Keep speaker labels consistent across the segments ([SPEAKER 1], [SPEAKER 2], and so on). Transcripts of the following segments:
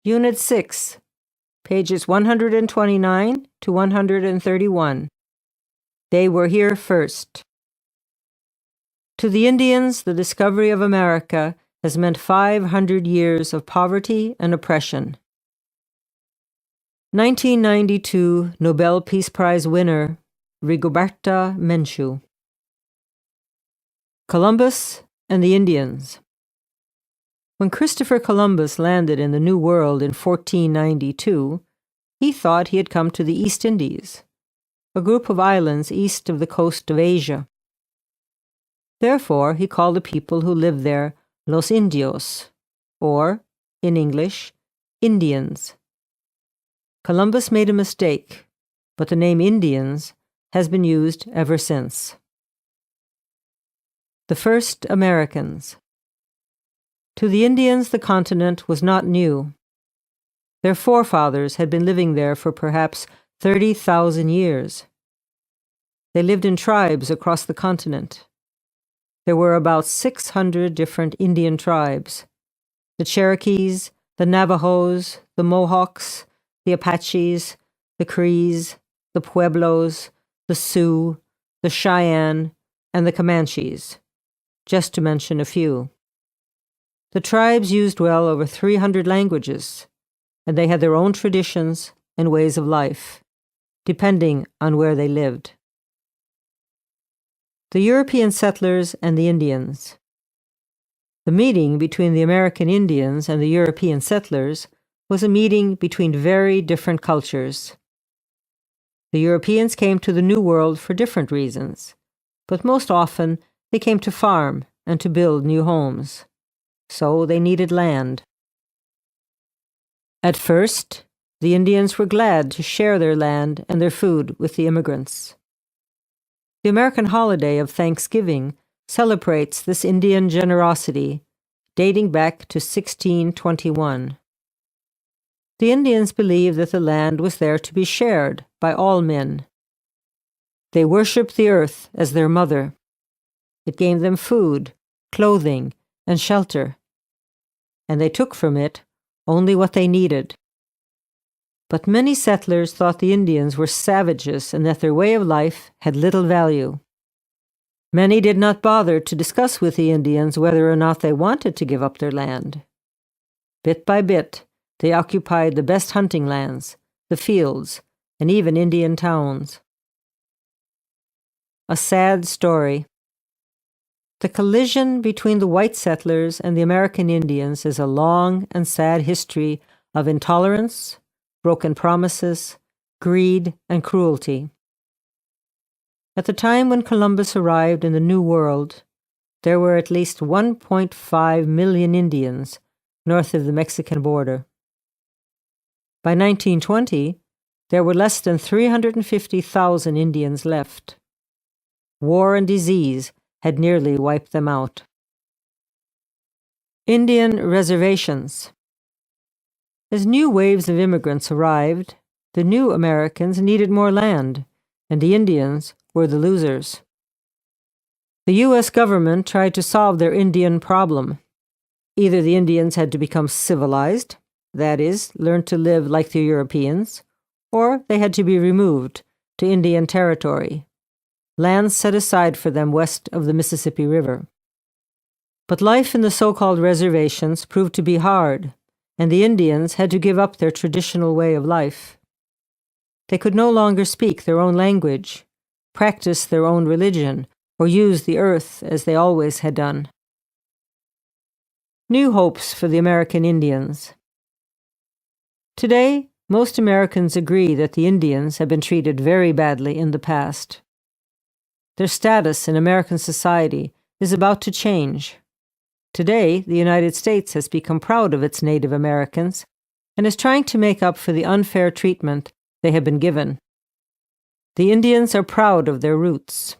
[SPEAKER 1] Unit 6, pages 129 to 131. They were here first. To the Indians, the discovery of America has meant 500 years of poverty and oppression. 1992 Nobel Peace Prize winner Rigoberta Menchú. Columbus and the Indians. When Christopher Columbus landed in the New World in 1492, he thought he had come to the East Indies, a group of islands east of the coast of Asia. Therefore, he called the people who lived there Los Indios, or, in English, Indians. Columbus made a mistake, but the name Indians has been used ever since. The first Americans. To the Indians, the continent was not new. Their forefathers had been living there for perhaps 30,000 years. They lived in tribes across the continent. There were about 600 different Indian tribes: the Cherokees, the Navajos, the Mohawks, the Apaches, the Crees, the Pueblos, the Sioux, the Cheyenne, and the Comanches, just to mention a few. The tribes used well over 300 languages, and they had their own traditions and ways of life, depending on where they lived. The European settlers and the Indians. The meeting between the American Indians and the European settlers was a meeting between very different cultures. The Europeans came to the New World for different reasons, but most often they came to farm and to build new homes. So they needed land. At first, the Indians were glad to share their land and their food with the immigrants. The American holiday of Thanksgiving celebrates this Indian generosity, dating back to 1621. The Indians believed that the land was there to be shared by all men. They worshipped the earth as their mother. It gave them food, clothing, and shelter, and they took from it only what they needed. But many settlers thought the Indians were savages and that their way of life had little value. Many did not bother to discuss with the Indians whether or not they wanted to give up their land. Bit by bit, they occupied the best hunting lands, the fields, and even Indian towns. A sad story. The collision between the white settlers and the American Indians is a long and sad history of intolerance, broken promises, greed, and cruelty. At the time when Columbus arrived in the New World, there were at least 1.5 million Indians north of the Mexican border. By 1920, there were less than 350,000 Indians left. War and disease had nearly wiped them out. Indian reservations. As new waves of immigrants arrived, the new Americans needed more land, and the Indians were the losers. The U.S. government tried to solve their Indian problem. Either the Indians had to become civilized, that is, learn to live like the Europeans, or they had to be removed to Indian territory, lands set aside for them west of the Mississippi River. But life in the so-called reservations proved to be hard, and the Indians had to give up their traditional way of life. They could no longer speak their own language, practice their own religion, or use the earth as they always had done. New hopes for the American Indians. Today, most Americans agree that the Indians have been treated very badly in the past. Their status in American society is about to change. Today, the United States has become proud of its Native Americans and is trying to make up for the unfair treatment they have been given. The Indians are proud of their roots.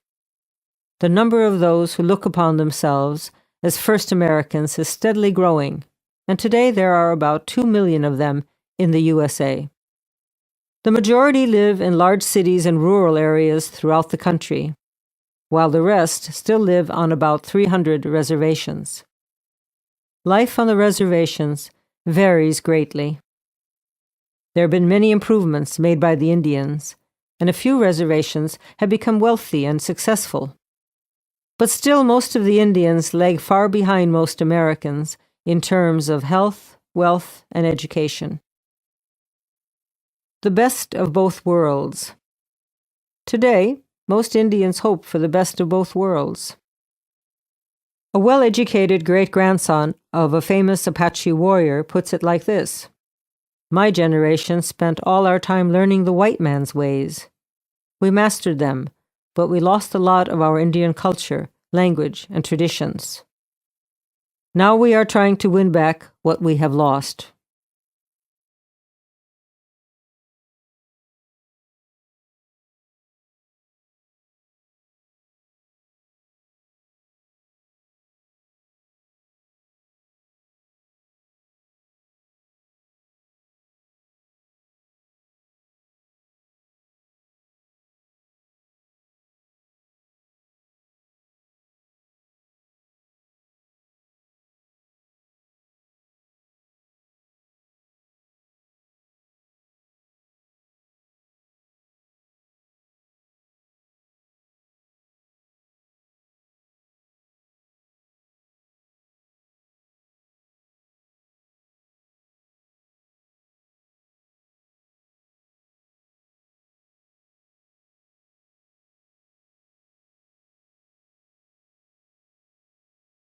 [SPEAKER 1] The number of those who look upon themselves as first Americans is steadily growing, and today there are about 2 million of them in the USA. The majority live in large cities and rural areas throughout the country, while the rest still live on about 300 reservations. Life on the reservations varies greatly. There have been many improvements made by the Indians, and a few reservations have become wealthy and successful. But still, most of the Indians lag far behind most Americans in terms of health, wealth, and education. The best of both worlds. Today, most Indians hope for the best of both worlds. A well-educated great-grandson of a famous Apache warrior puts it like this: "My generation spent all our time learning the white man's ways. We mastered them, but we lost a lot of our Indian culture, language, and traditions. Now we are trying to win back what we have lost."